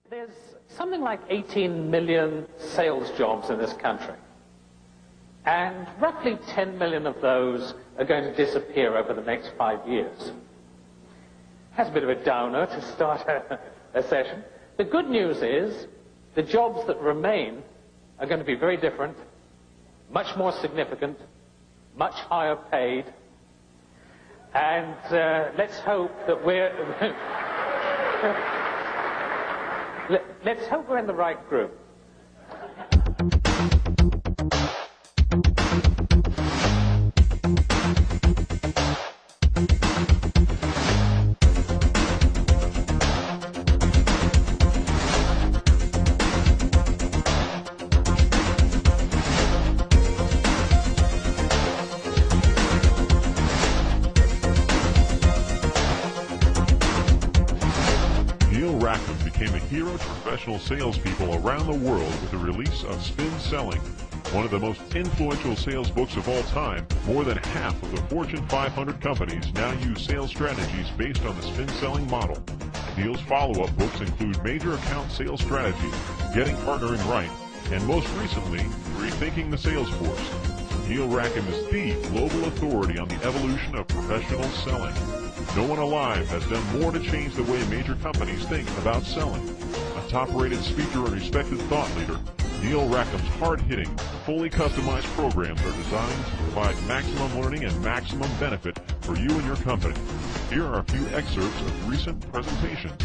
There's something like 18 million sales jobs in this country. And roughly 10 million of those are going to disappear over the next 5 years. That's a bit of a downer to start a session. The good news is the jobs that remain are going to be very different, much more significant, much higher paid, and let's hope that let's hope we're in the right group. Neil Rackham became a hero to professional salespeople around the world with the release of Spin Selling, one of the most influential sales books of all time. More than half of the Fortune 500 companies now use sales strategies based on the Spin Selling model. Neil's follow-up books include Major Account Sales Strategy, Getting Partnering Right, and most recently, Rethinking the Sales Force. Neil Rackham is the global authority on the evolution of professional selling. No one alive has done more to change the way major companies think about selling. A top-rated speaker and respected thought leader, Neil Rackham's hard-hitting, fully customized programs are designed to provide maximum learning and maximum benefit for you and your company. Here are a few excerpts of recent presentations.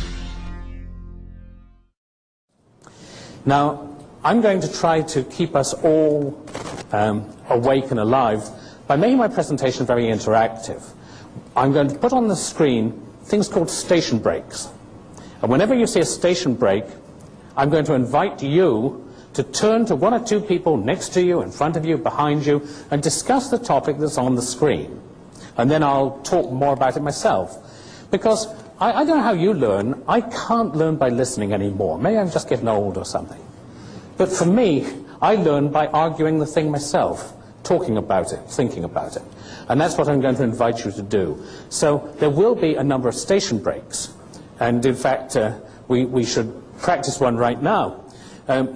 Now, I'm going to try to keep us all awake and alive by making my presentation very interactive. I'm going to put on the screen things called station breaks. And whenever you see a station break, I'm going to invite you to turn to one or two people next to you, in front of you, behind you, and discuss the topic that's on the screen. And then I'll talk more about it myself. Because I don't know how you learn. I can't learn by listening anymore. Maybe I'm just getting old or something. But for me, I learn by arguing the thing myself, talking about it, thinking about it. And that's what I'm going to invite you to do. So there will be a number of station breaks. And in fact, we should practice one right now.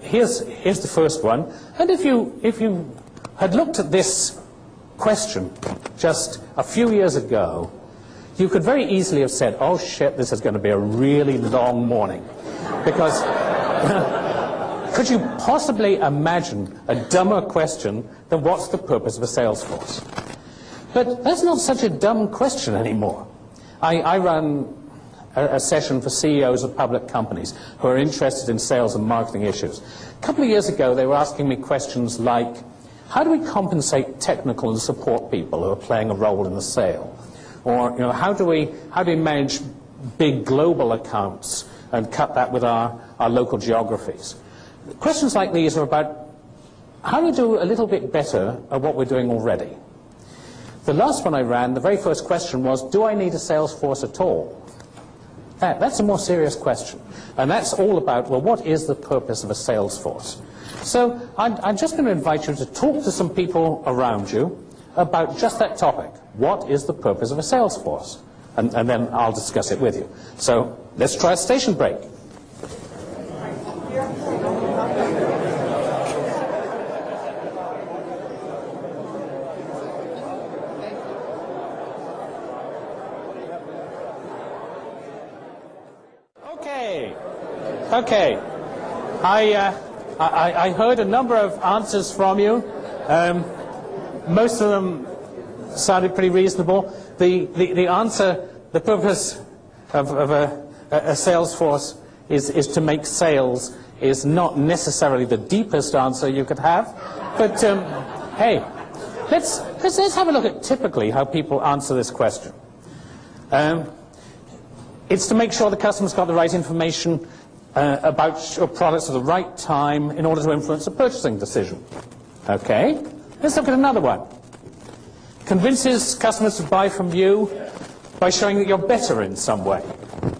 Here's the first one. And if you had looked at this question just a few years ago, you could very easily have said, oh shit, this is going to be a really long morning. Because could you possibly imagine a dumber question than what's the purpose of a sales force? But that's not such a dumb question anymore. I run a session for CEOs of public companies who are interested in sales and marketing issues. A couple of years ago, they were asking me questions like, how do we compensate technical and support people who are playing a role in the sale? Or, you know, how do we manage big global accounts and cut that with our local geographies? Questions like these are about how do we do a little bit better at what we're doing already. The last one I ran, the very first question was, do I need a sales force at all? That's a more serious question. And that's all about, well, what is the purpose of a sales force? So I'm just going to invite you to talk to some people around you about just that topic. What is the purpose of a sales force? And then I'll discuss it with you. So let's try a station break. Okay. I heard a number of answers from you. Most of them sounded pretty reasonable. The answer, the purpose of a sales force is to make sales is not necessarily the deepest answer you could have. But hey, let's have a look at typically how people answer this question. It's to make sure the customer's got the right information about your products at the right time in order to influence a purchasing decision. Okay, let's look at another one. Convinces customers to buy from you by showing that you're better in some way.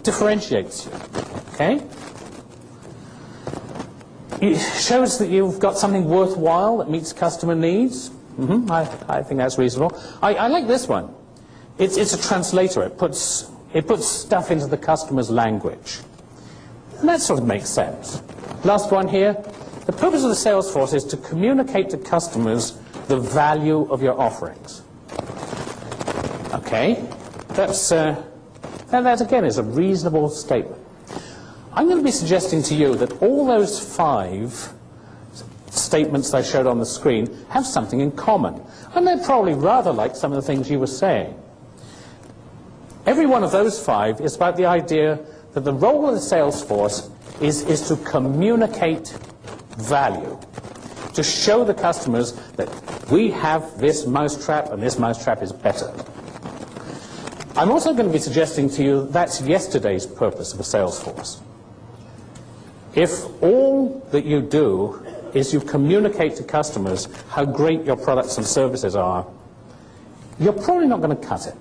Differentiates you. Okay? It shows that you've got something worthwhile that meets customer needs. I think that's reasonable. I like this one. It's a translator. It puts stuff into the customer's language. And that sort of makes sense. Last one here. The purpose of the sales force is to communicate to customers the value of your offerings. Okay, that again is a reasonable statement. I'm going to be suggesting to you that all those 5 statements I showed on the screen have something in common. And they're probably rather like some of the things you were saying. Every one of those 5 is about the idea that the role of the sales force is to communicate value, to show the customers that we have this mousetrap and this mousetrap is better. I'm also going to be suggesting to you that's yesterday's purpose of a sales force. If all that you do is you communicate to customers how great your products and services are, you're probably not going to cut it.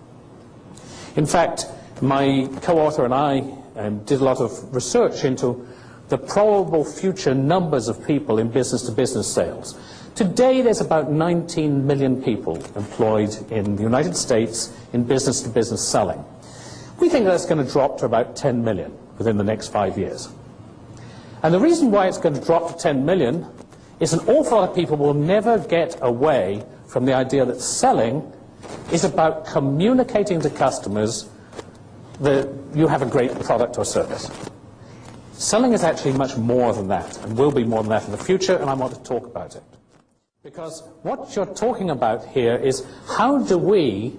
In fact, my co-author and I did a lot of research into the probable future numbers of people in business-to-business sales. Today, there's about 19 million people employed in the United States in business-to-business selling. We think that's going to drop to about 10 million within the next 5 years. And the reason why it's going to drop to 10 million is an awful lot of people will never get away from the idea that selling is about communicating to customers that you have a great product or service. Selling is actually much more than that, and will be more than that in the future, and I want to talk about it. Because what you're talking about here is how do we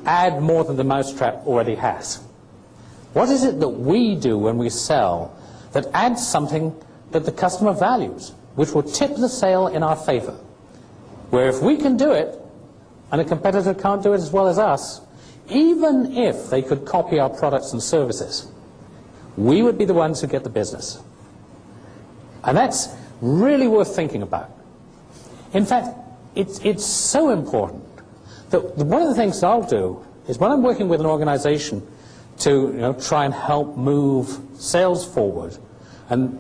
add more than the mousetrap already has? What is it that we do when we sell that adds something that the customer values, which will tip the sale in our favor? Where if we can do it, and a competitor can't do it as well as us, even if they could copy our products and services, we would be the ones who get the business. And that's really worth thinking about. In fact, it's so important that one of the things I'll do is when I'm working with an organization to try and help move sales forward, and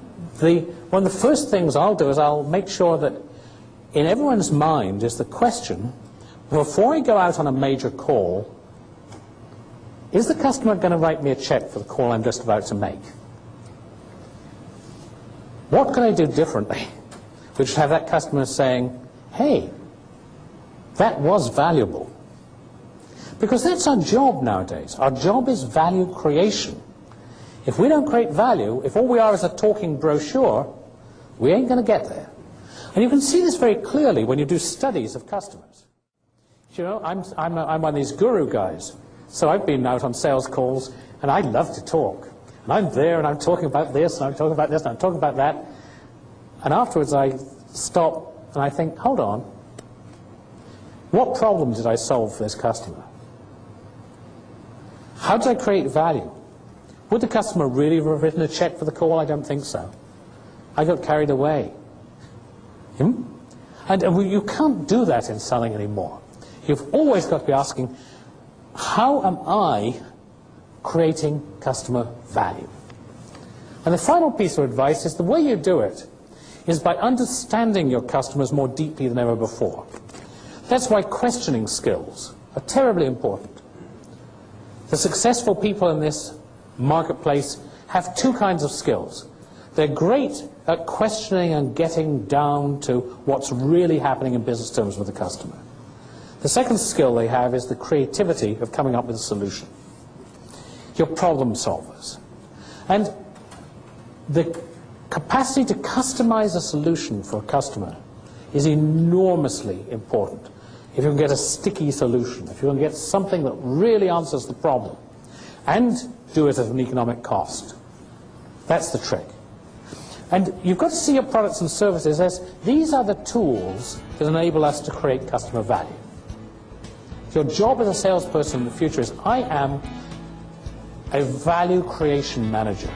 one of the first things I'll do is I'll make sure that in everyone's mind is the question, before I go out on a major call, is the customer going to write me a check for the call I'm just about to make? What can I do differently which would have that customer saying, hey, that was valuable? Because that's our job nowadays. Our job is value creation. If we don't create value, if all we are is a talking brochure, we ain't going to get there. And you can see this very clearly when you do studies of customers. I'm one of these guru guys. So I've been out on sales calls, and I love to talk. And I'm there, and I'm talking about this, and I'm talking about this, and I'm talking about that. And afterwards I stop, and I think, hold on. What problem did I solve for this customer? How did I create value? Would the customer really have written a check for the call? I don't think so. I got carried away. And you can't do that in selling anymore. You've always got to be asking, how am I creating customer value? And the final piece of advice is the way you do it is by understanding your customers more deeply than ever before. That's why questioning skills are terribly important. The successful people in this marketplace have 2 kinds of skills. They're great at questioning and getting down to what's really happening in business terms with the customer. The second skill they have is the creativity of coming up with a solution. You're problem solvers. And the capacity to customize a solution for a customer is enormously important. If you can get a sticky solution, if you can get something that really answers the problem, and do it at an economic cost, that's the trick. And you've got to see your products and services as these are the tools that enable us to create customer value. Your job as a salesperson in the future is, I am a value creation manager.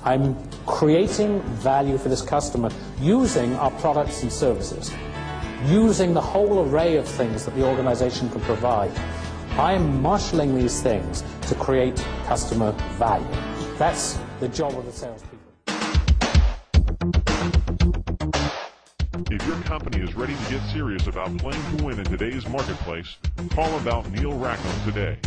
I'm creating value for this customer using our products and services, using the whole array of things that the organization can provide. I am marshalling these things to create customer value. That's the job of the salespeople. If your company is ready to get serious about playing to win in today's marketplace, call about Neil Rackham today.